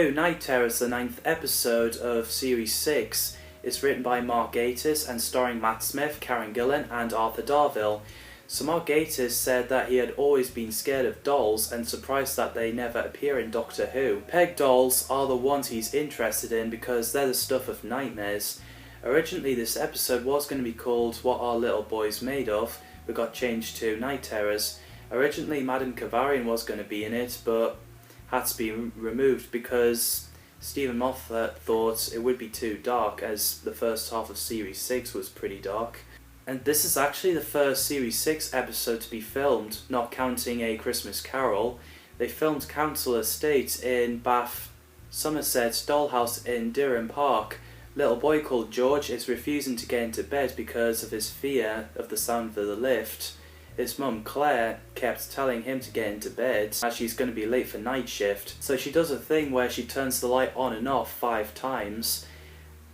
Who, Night Terrors, the 9th episode of Series 6, is written by Mark Gatiss and starring Matt Smith, Karen Gillan and Arthur Darvill. So Mark Gatiss said that he had always been scared of dolls and surprised that they never appear in Doctor Who. Peg dolls are the ones he's interested in because they're the stuff of nightmares. Originally this episode was going to be called What Are Little Boys Made Of, but got changed to Night Terrors. Originally Madame Kavarian was going to be in it, but had to be removed because Stephen Moffat thought it would be too dark, as the first half of Series 6 was pretty dark. And this is actually the first Series 6 episode to be filmed, not counting A Christmas Carol. They filmed Council Estate in Bath, Somerset's dollhouse in Durham Park. Little boy called George is refusing to get into bed because of his fear of the sound of the lift. His mum Claire kept telling him to get into bed as she's going to be late for night shift, so she does a thing where she turns the light on and off 5 times.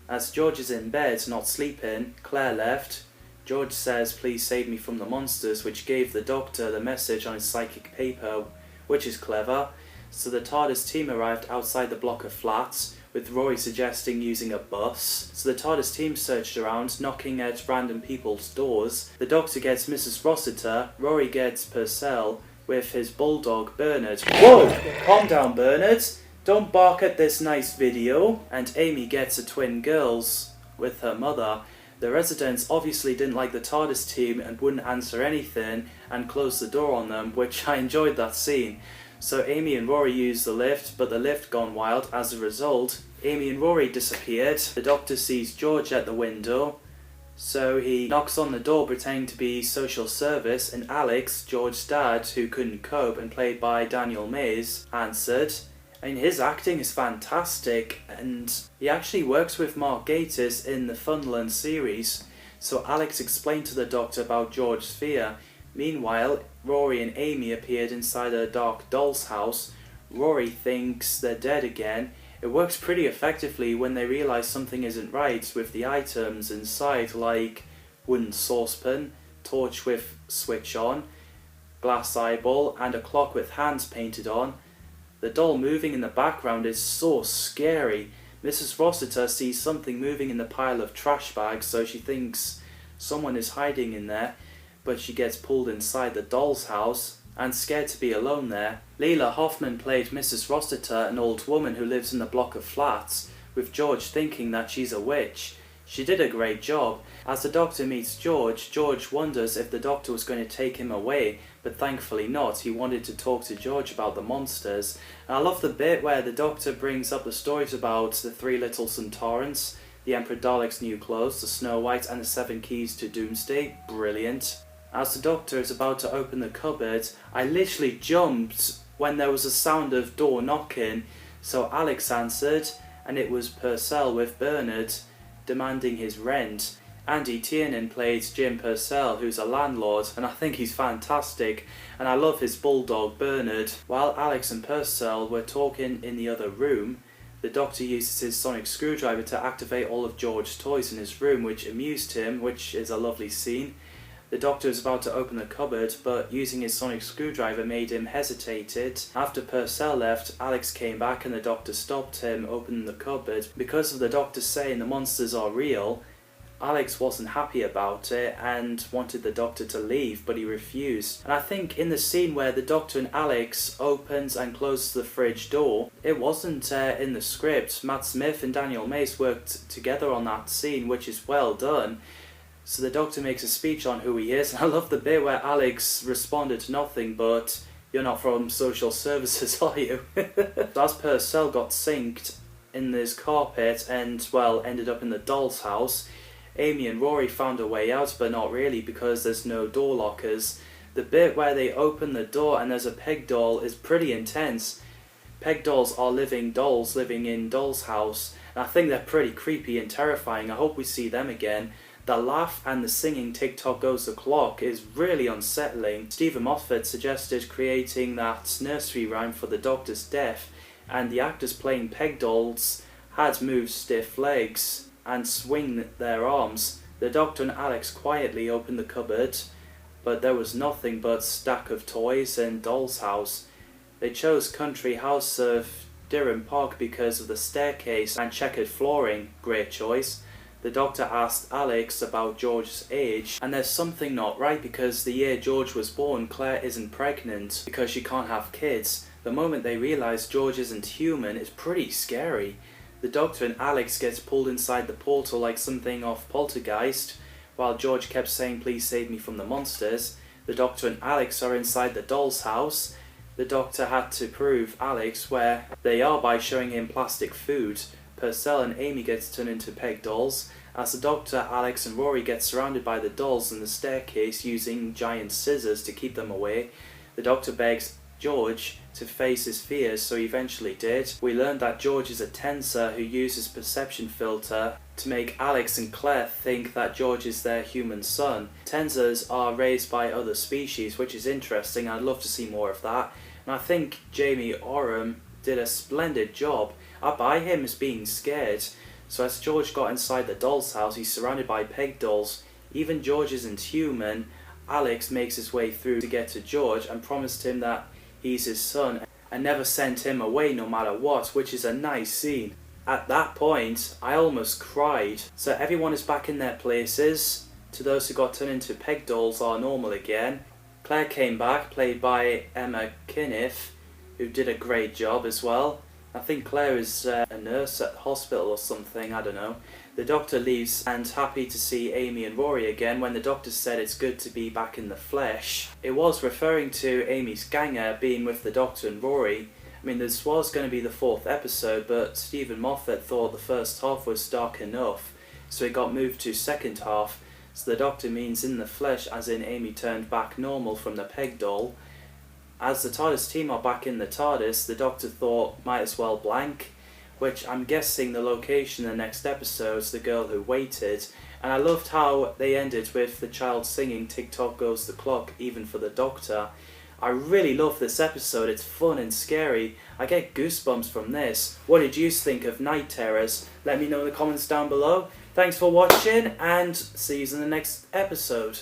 As George is in bed, not sleeping, Claire left. George says, "Please save me from the monsters," which gave the Doctor the message on his psychic paper, which is clever. So the TARDIS team arrived outside the block of flats, with Rory suggesting using a bus. So the TARDIS team searched around, knocking at random people's doors. The Doctor gets Mrs. Rossiter, Rory gets Purcell with his bulldog Bernard. Whoa! Calm down, Bernard! Don't bark at this nice video. And Amy gets the twin girls with her mother. The residents obviously didn't like the TARDIS team and wouldn't answer anything and closed the door on them, which I enjoyed that scene. So Amy and Rory used the lift, but the lift gone wild. As a result, Amy and Rory disappeared. The Doctor sees George at the window, so he knocks on the door pretending to be social service, and Alex, George's dad, who couldn't cope and played by Daniel Mays, answered. I mean, his acting is fantastic, and he actually works with Mark Gatiss in the Funland series, so Alex explained to the Doctor about George's fear. Meanwhile, Rory and Amy appeared inside a dark doll's house. Rory thinks they're dead again. It works pretty effectively when they realise something isn't right with the items inside, like wooden saucepan, torch with switch on, glass eyeball, and a clock with hands painted on. The doll moving in the background is so scary. Mrs. Rossiter sees something moving in the pile of trash bags, so she thinks someone is hiding in there, but she gets pulled inside the doll's house and scared to be alone there. Leela Hoffman played Mrs. Rossiter, an old woman who lives in the block of flats, with George thinking that she's a witch. She did a great job. As the Doctor meets George, George wonders if the Doctor was going to take him away, but thankfully not. He wanted to talk to George about the monsters. And I love the bit where the Doctor brings up the stories about the 3 little Centaurans, the Emperor Dalek's new clothes, the Snow White, and the 7 keys to Doomsday. Brilliant. As the Doctor is about to open the cupboard, I literally jumped when there was a sound of door knocking, so Alex answered, and it was Purcell with Bernard, demanding his rent. Andy Tiernan played Jim Purcell, who's a landlord, and I think he's fantastic, and I love his bulldog Bernard. While Alex and Purcell were talking in the other room, the Doctor uses his sonic screwdriver to activate all of George's toys in his room, which amused him, which is a lovely scene. The Doctor was about to open the cupboard, but using his sonic screwdriver made him hesitated. After Purcell left, Alex came back and the Doctor stopped him opening the cupboard. Because of the Doctor saying the monsters are real, Alex wasn't happy about it and wanted the Doctor to leave, but he refused. And I think in the scene where the Doctor and Alex opens and closes the fridge door, it wasn't in the script. Matt Smith and Daniel Mays worked together on that scene, which is well done. So the Doctor makes a speech on who he is, and I love the bit where Alex responded to nothing but, "You're not from social services, are you?" As Purcell got sinked in this carpet and, well, ended up in the doll's house, Amy and Rory found a way out, but not really because there's no door lockers. The bit where they open the door and there's a peg doll is pretty intense. Peg dolls are living dolls living in Doll's House, and I think they're pretty creepy and terrifying. I hope we see them again. The laugh and the singing "Tick-Tock Goes the Clock" is really unsettling. Stephen Moffat suggested creating that nursery rhyme for the Doctor's death, and the actors playing peg dolls had move stiff legs and swing their arms. The Doctor and Alex quietly opened the cupboard, but there was nothing but stack of toys and Doll's House. They chose Country House of Durham Park because of the staircase and checkered flooring. Great choice. The doctor asked Alex about George's age, and there's something not right because the year George was born, Claire isn't pregnant because she can't have kids. The moment they realise George isn't human is pretty scary. The doctor and Alex gets pulled inside the portal like something off Poltergeist, while George kept saying, "Please save me from the monsters." The doctor and Alex are inside the doll's house. The doctor had to prove Alex where they are by showing him plastic food. Purcell and Amy get turned into peg dolls. As the doctor, Alex and Rory get surrounded by the dolls in the staircase using giant scissors to keep them away. The doctor begs George to face his fears, so he eventually did. We learned that George is a tensor who uses perception filter to make Alex and Claire think that George is their human son. Tensors are raised by other species, which is interesting. I'd love to see more of that. And I think Jamie Oram did a splendid job. I buy him as being scared. So as George got inside the doll's house, he's surrounded by peg dolls. Even George isn't human. Alex makes his way through to get to George and promised him that he's his son and never sent him away no matter what, which is a nice scene. At that point, I almost cried. So everyone is back in their places. To those who got turned into peg dolls are normal again. Claire came back, played by Emma Kinniff, who did a great job as well. I think Claire is a nurse at the hospital or something, I don't know. The doctor leaves and happy to see Amy and Rory again. When the doctor said it's good to be back in the flesh, it was referring to Amy's ganger being with the doctor and Rory. I mean, this was going to be the 4th episode, but Stephen Moffat thought the first half was dark enough, so it got moved to second half. So the doctor means in the flesh, as in Amy turned back normal from the peg doll. As the TARDIS team are back in the TARDIS, the doctor thought might as well blank, which I'm guessing the location in the next episode is The Girl Who Waited. And I loved how they ended with the child singing "Tick Tock Goes the Clock," even for the doctor. I really love this episode. It's fun and scary. I get goosebumps from this. What did you think of Night Terrors? Let me know in the comments down below. Thanks for watching and see you in the next episode.